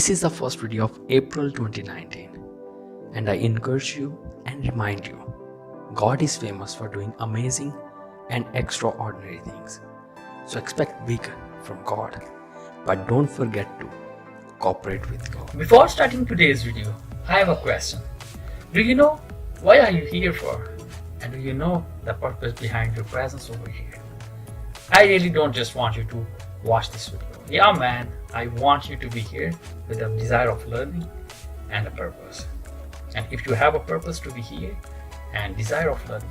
This is the first video of April 2019, and I encourage you and remind you, God is famous for doing amazing and extraordinary things. So expect big from God, but don't forget to cooperate with God. Before starting today's video, I have a question. Do you know why are you here for? And do you know the purpose behind your presence over here? I really don't just want you to watch this video. Yeah man, I want you to be here with a desire of learning and a purpose. And if you have a purpose to be here and desire of learning,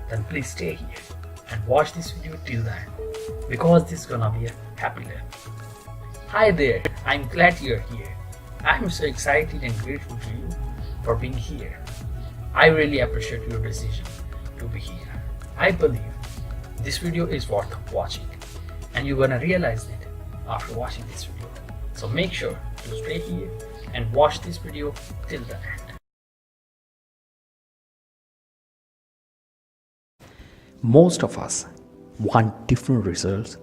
then please stay here and watch this video till the end, because this is gonna be a happy learning. Hi there, I'm glad you're here. I'm so excited and grateful to you for being here. I really appreciate your decision to be here. I believe this video is worth watching, and you're gonna realize it after watching this video. So make sure to stay here and watch this video till the end. Most of us want different results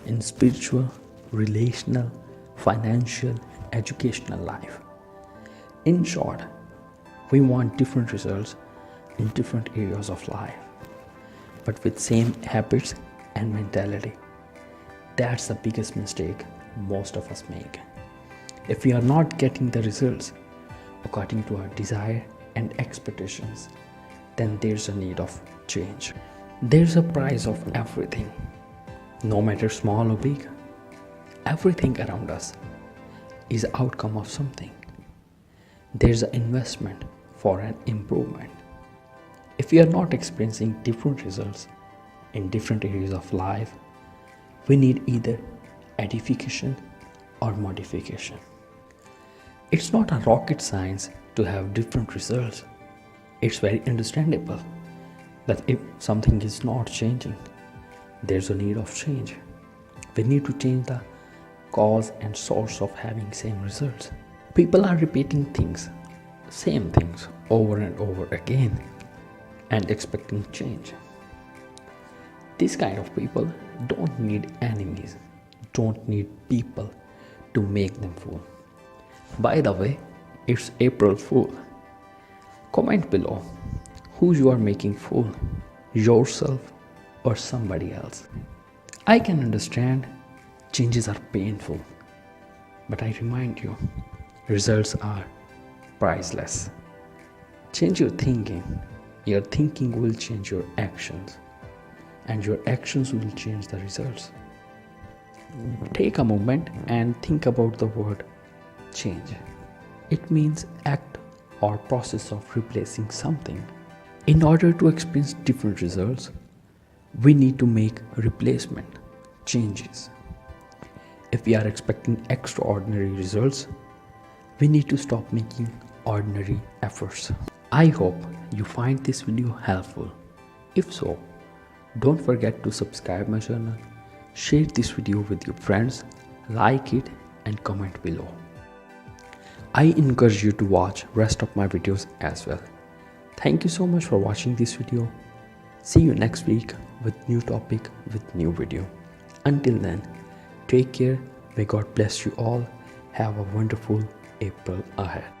in spiritual, relational, financial, educational life. In short, we want different results in different areas of life, but with same habits and mentality. That's the biggest mistake most of us make. If we are not getting the results according to our desire and expectations, then there's a need of change. There's a price of everything, no matter small or big. Everything around us is the outcome of something. There's an investment for an improvement. If we are not experiencing different results in different areas of life, we need either edification or modification. It's not a rocket science to have different results. It's very understandable that if something is not changing, there's a need of change. We need to change the cause and source of having same results. People are repeating things, same things over and over again and expecting change. This kind of people don't need enemies, don't need people to make them fool. By the way, it's April Fool. Comment below who you are making fool, yourself or somebody else. I can understand changes are painful, but I remind you, results are priceless. Change your thinking will change your actions, and your actions will change the results. Take a moment and think about the word change. It means act or process of replacing something. In order to experience different results, we need to make replacement changes. If we are expecting extraordinary results, we need to stop making ordinary efforts. I hope you find this video helpful. If so, don't forget to subscribe my channel, share this video with your friends, like it and comment below. I encourage you to watch rest of my videos as well. Thank you so much for watching this video. See you next week with new topic with new video. Until then, take care. May God bless you all. Have a wonderful April ahead.